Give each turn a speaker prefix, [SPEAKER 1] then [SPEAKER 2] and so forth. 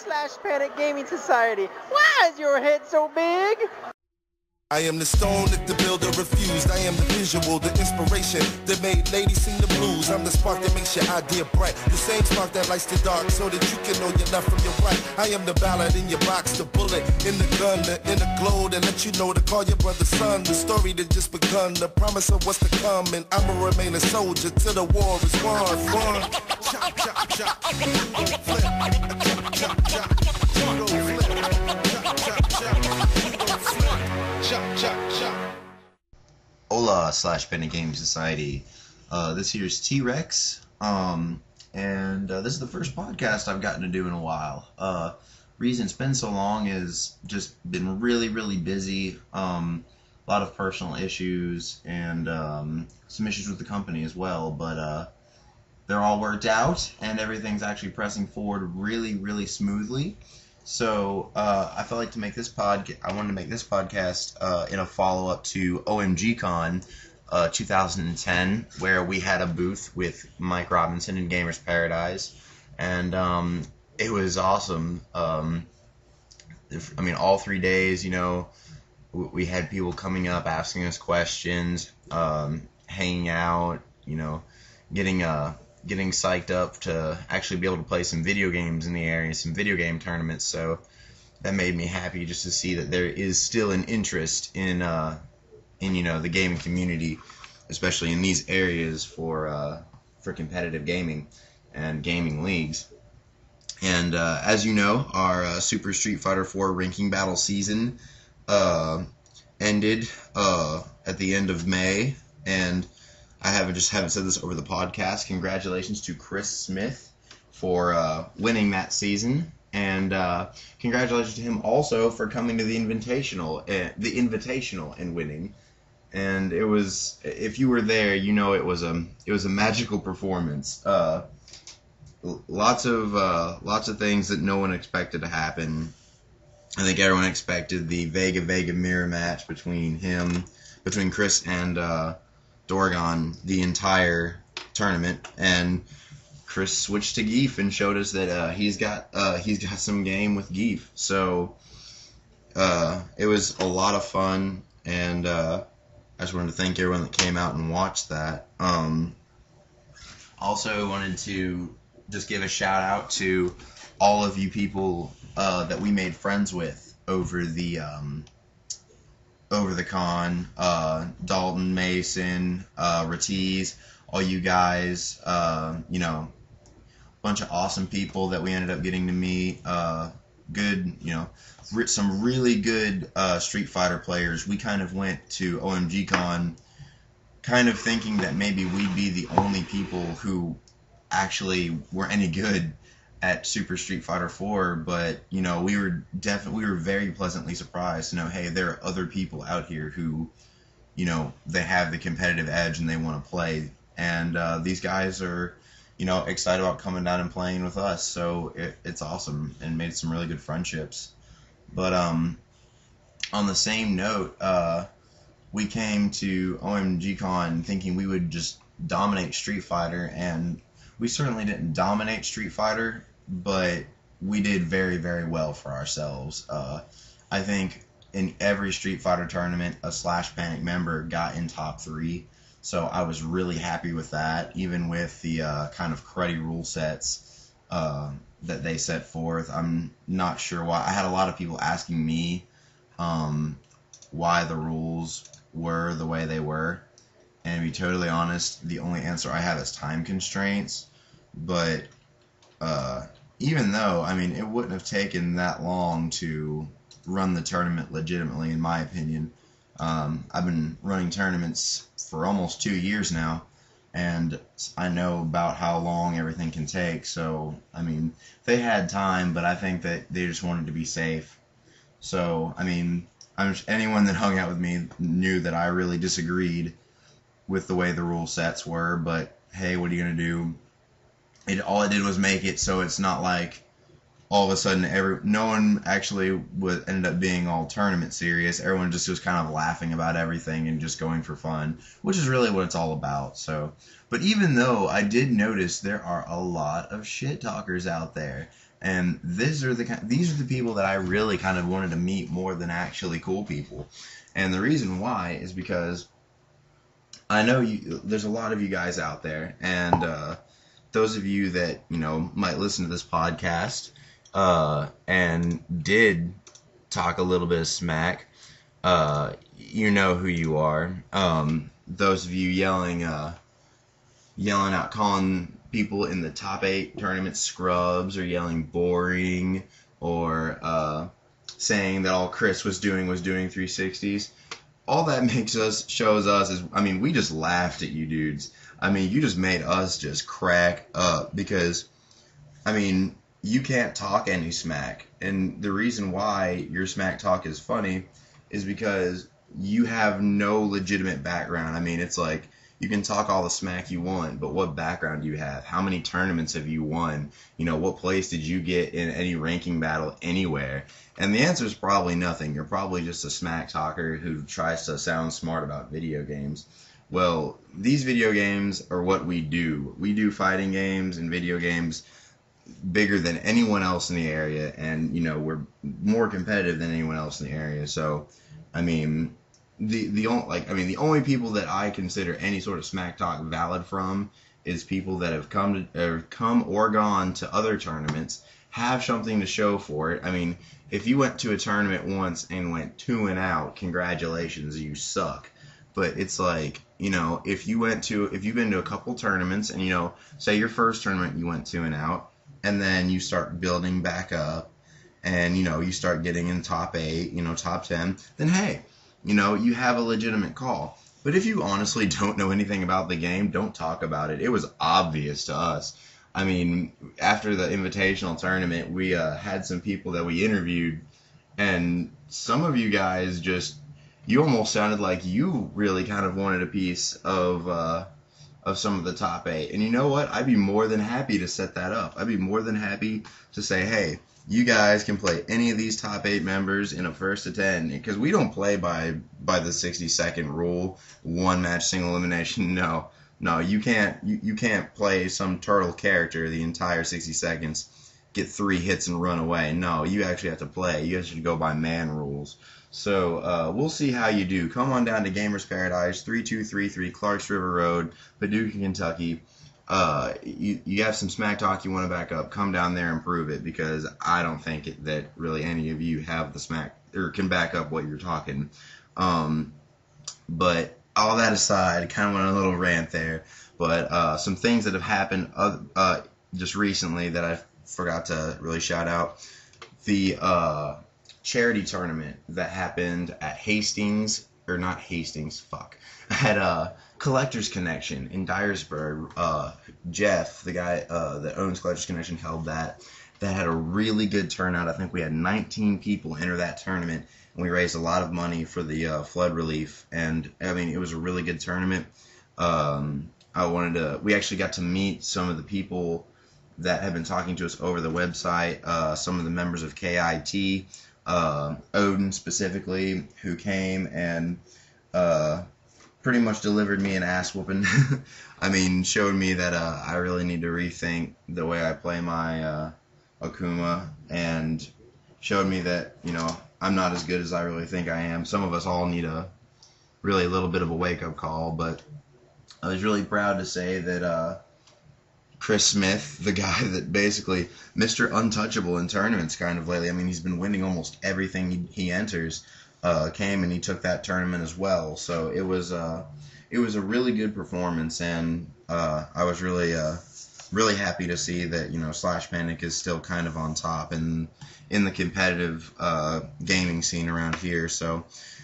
[SPEAKER 1] /Panic Gaming Society. Why is your head so big?
[SPEAKER 2] I am the stone that the builder refused. I am the visual, the inspiration that made ladies sing the blues. I'm the spark that makes your idea bright. The same spark that lights the dark so that you can know your left from your right. I am the ballad in your box, the bullet in the gun, the inner glow that let you know to call your brother son. The story that just begun, the promise of what's to come. And I'ma remain a soldier till the war is won. Chop, chop, chop. Flip. Chop, chop, chop. Flip. Chop, chop, chop.
[SPEAKER 3] Hola /Panic Gaming Society. This here's T-Rex, and this is the first podcast I've gotten to do in a while. Reason it's been so long is just been really busy, a lot of personal issues, and some issues with the company as well, but they're all worked out, and everything's actually pressing forward really smoothly. So I felt like to make this I wanted to make this podcast in a follow-up to OMGcon 2010, where we had a booth with Mike Robinson in Gamers Paradise, and it was awesome. I mean, all 3 days, you know, we had people coming up, asking us questions, hanging out, you know, getting psyched up to actually be able to play some video games in the area, some video game tournaments. So that made me happy just to see that there is still an interest in you know, the gaming community, especially in these areas for competitive gaming and gaming leagues. And as you know, our Super Street Fighter 4 ranking battle season ended at the end of May, and I haven't said this over the podcast. Congratulations to Chris Smith for winning that season, and congratulations to him also for coming to the Invitational and winning. And it was, if you were there, you know it was a magical performance. Lots of things that no one expected to happen. I think everyone expected the Vega mirror match between Chris and Dorgon the entire tournament, and Chris switched to Geef and showed us that he's got some game with Geef. So it was a lot of fun, and I just wanted to thank everyone that came out and watched that. Also wanted to just give a shout out to all of you people that we made friends with over the con, Dalton, Mason, Ratiz, all you guys, you know, a bunch of awesome people that we ended up getting to meet, good, you know, some really good Street Fighter players. We kind of went to OMGcon kind of thinking that maybe we'd be the only people who actually were any good at Super Street Fighter 4, but you know, we were very pleasantly surprised to know, hey, there are other people out here who, you know, they have the competitive edge and they want to play, and these guys are, you know, excited about coming down and playing with us. So it's awesome, and made some really good friendships. But on the same note, we came to OMGcon thinking we would just dominate Street Fighter, and we certainly didn't dominate Street Fighter, but we did very well for ourselves. I think in every Street Fighter tournament, a /Panic member got in top 3, so I was really happy with that, even with the kind of cruddy rule sets that they set forth. I'm not sure why. I had a lot of people asking me why the rules were the way they were, and to be totally honest, the only answer I have is time constraints. But even though, I mean, it wouldn't have taken that long to run the tournament legitimately, in my opinion. I've been running tournaments for almost 2 years now, and I know about how long everything can take. So, I mean, they had time, but I think that they just wanted to be safe. So, I mean, anyone that hung out with me knew that I really disagreed with the way the rule sets were, but hey, what are you going to do? All it did was make it so it's not like all of a sudden no one actually ended up being all tournament serious. Everyone just was kind of laughing about everything and just going for fun, which is really what it's all about. So, but even though I did notice there are a lot of shit talkers out there, And these are the people that I really kind of wanted to meet more than actually cool people. And the reason why is because I know there's a lot of you guys out there, and those of you that, you know, might listen to this podcast and did talk a little bit of smack, you know who you are. Those of you yelling out, calling people in the top 8 tournament scrubs, or yelling boring, or saying that all Chris was doing 360s. All that shows us is, I mean, we just laughed at you dudes. I mean, you just made us just crack up, because, I mean, you can't talk any smack. And the reason why your smack talk is funny is because you have no legitimate background. I mean, it's like, you can talk all the smack you want, but what background do you have? How many tournaments have you won? You know, what place did you get in any ranking battle anywhere? And the answer is probably nothing. You're probably just a smack talker who tries to sound smart about video games. Well, these video games are what we do. We do fighting games and video games bigger than anyone else in the area, and, you know, we're more competitive than anyone else in the area. So, I mean, the only people that I consider any sort of smack talk valid from is people that have come or gone to other tournaments, have something to show for it. I mean, if you went to a tournament once and went 2-0, congratulations, you suck. But it's like, you know, if you've been to a couple tournaments, and, you know, say your first tournament you went 2-0, and then you start building back up, and, you know, you start getting in top 8, you know, top 10, then hey, you know, you have a legitimate call. But if you honestly don't know anything about the game, don't talk about it. It was obvious to us. I mean, after the invitational tournament, we had some people that we interviewed, and some of you guys you almost sounded like you really kind of wanted a piece of some of the top 8. And you know what? I'd be more than happy to set that up. I'd be more than happy to say, hey, you guys can play any of these top 8 members in a 1st to 10, because we don't play by the 60-second rule, 1 match single elimination. No, you can't play some turtle character the entire 60 seconds, get 3 hits and run away. No, you actually have to play. You actually go by man rules. So we'll see how you do. Come on down to Gamers Paradise, 3233 Clarks River Road, Paducah, Kentucky. You have some smack talk you want to back up, come down there and prove it, because I don't think that really any of you have the smack or can back up what you're talking. But all that aside, kind of went on a little rant there, but some things that have happened just recently that I forgot to really shout out. The charity tournament that happened at at Collector's Connection in Dyersburg. Jeff, the guy that owns Collector's Connection, held that. That had a really good turnout. I think we had 19 people enter that tournament, and we raised a lot of money for the flood relief. And I mean, it was a really good tournament. We actually got to meet some of the people that have been talking to us over the website. Some of the members of KIT, Odin specifically, who came and pretty much delivered me an ass whooping. I mean, showed me that I really need to rethink the way I play my Akuma, and showed me that, you know, I'm not as good as I really think I am. Some of us all need a little bit of a wake-up call, but I was really proud to say that Chris Smith, the guy that basically Mr. Untouchable in tournaments kind of lately, I mean, he's been winning almost everything he enters, came and he took that tournament as well. So it was a really good performance, and I was really happy to see that, you know, Slash Panic is still kind of on top in the competitive gaming scene around here. So